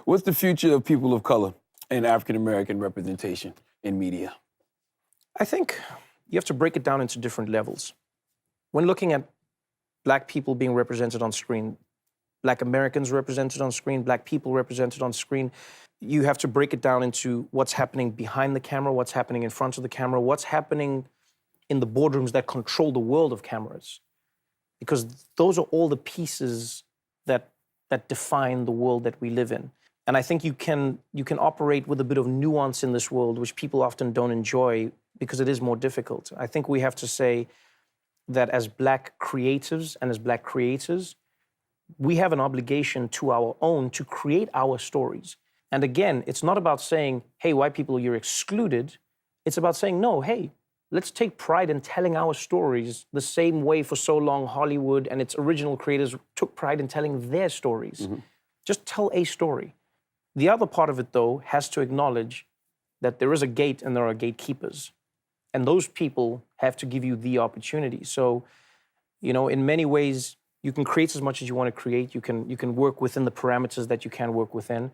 What's the future of people of color and African-American representation in media? I think you have to break it down into different levels. When looking at Black people being represented on screen, Black Americans represented on screen, Black people represented on screen, you have to break it down into what's happening behind the camera, what's happening in front of the camera, what's happening in the boardrooms that control the world of cameras. Because those are all the pieces that define the world that we live in. And I think you can operate with a bit of nuance in this world, which people often don't enjoy because it is more difficult. I think we have to say that as Black creatives and as Black creators, we have an obligation to our own to create our stories. And again, it's not about saying, hey, white people, you're excluded. It's about saying, no, hey, let's take pride in telling our stories the same way for so long Hollywood and its original creators took pride in telling their stories. Mm-hmm. Just tell a story. The other part of it, though, has to acknowledge that there is a gate and there are gatekeepers. And those people have to give you the opportunity. So, you know, in many ways, you can create as much as you want to create. You can work within the parameters that you can work within.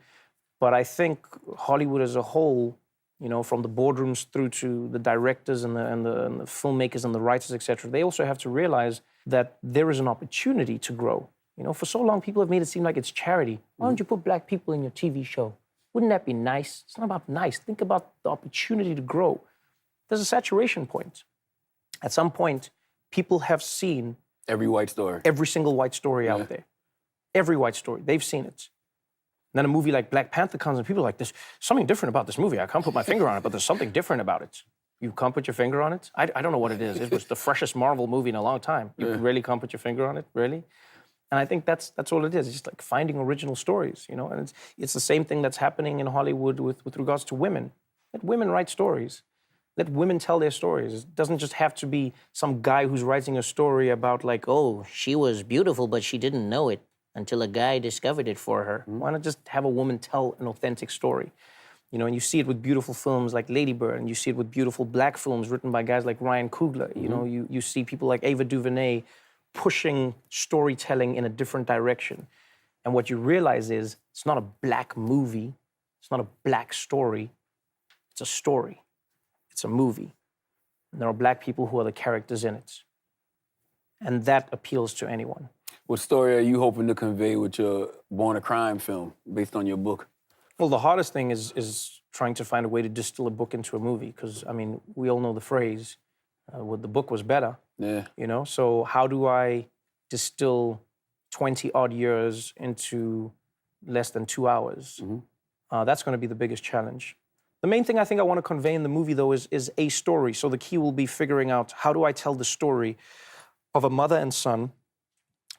But I think Hollywood as a whole, you know, from the boardrooms through to the directors and the filmmakers and the writers, et cetera, they also have to realize that there is an opportunity to grow. You know, for so long, people have made it seem like it's charity. Why don't you put Black people in your TV show? Wouldn't that be nice? It's not about nice. Think about the opportunity to grow. There's a saturation point. At some point, people have seen every white story. Every single white story out there. Every white story. They've seen it. And then a movie like Black Panther comes and people are like, there's something different about this movie. I can't put my finger on it, but there's something different about it. You can't put your finger on it? I don't know what it is. It was the freshest Marvel movie in a long time. You really can't put your finger on it? Really? And I think that's all it is. It's just like finding original stories, you know? And it's the same thing that's happening in Hollywood with regards to women. Let women write stories. Let women tell their stories. It doesn't just have to be some guy who's writing a story about like, oh, she was beautiful, but she didn't know it until a guy discovered it for her. Why not just have a woman tell an authentic story? You know, and you see it with beautiful films like Lady Bird, and you see it with beautiful Black films written by guys like Ryan Coogler. You know, you see people like Ava DuVernay pushing storytelling in a different direction. And what you realize is it's not a Black movie. It's not a Black story. It's a story. It's a movie. And there are Black people who are the characters in it. And that appeals to anyone. What story are you hoping to convey with your Born a Crime film based on your book? Well, the hardest thing is trying to find a way to distill a book into a movie. Because, I mean, we all know the phrase, the book was better. Yeah. You know, so how do I distill 20-odd years into less than 2 hours? That's going to be the biggest challenge. The main thing I think I want to convey in the movie, though, is a story. So the key will be figuring out how do I tell the story of a mother and son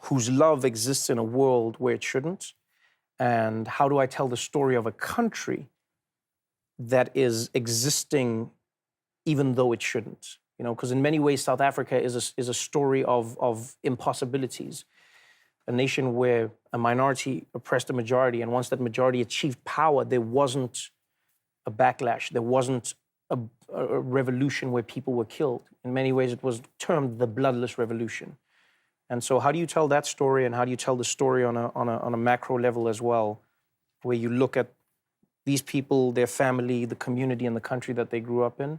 whose love exists in a world where it shouldn't, and how do I tell the story of a country that is existing even though it shouldn't? You know, because in many ways, South Africa is a story of impossibilities. A nation where a minority oppressed a majority, and once that majority achieved power, there wasn't a backlash. There wasn't a revolution where people were killed. In many ways, it was termed the bloodless revolution. And so how do you tell that story, and how do you tell the story on a macro level as well, where you look at these people, their family, the community and the country that they grew up in,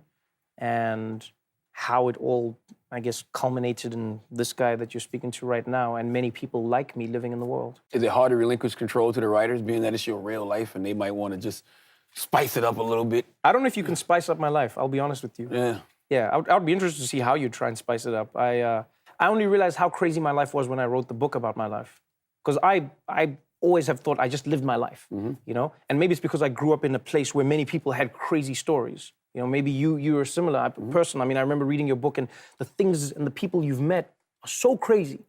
and how it all, I guess, culminated in this guy that you're speaking to right now and many people like me living in the world. Is it hard to relinquish control to the writers, being that it's your real life and they might want to just spice it up a little bit? I don't know if you can spice up my life, I'll be honest with you. Yeah, I would be interested to see how you try and spice it up. I only realized how crazy my life was when I wrote the book about my life. Because I always have thought I just lived my life, you know? And maybe it's because I grew up in a place where many people had crazy stories. You know, maybe you're a similar person. I mean, I remember reading your book, and the things and the people you've met are so crazy.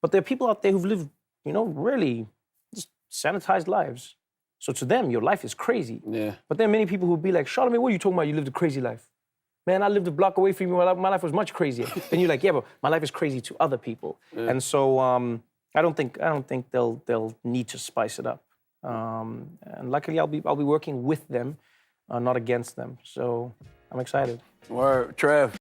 But there are people out there who've lived, you know, really just sanitized lives. So to them, your life is crazy. But there are many people who'll be like, Charlamagne, what are you talking about? You lived a crazy life. Man, I lived a block away from you. My life was much crazier. And you're like, yeah, but my life is crazy to other people. And so I don't think they'll need to spice it up. And luckily, I'll be working with them, not against them. So I'm excited. Word, Trev.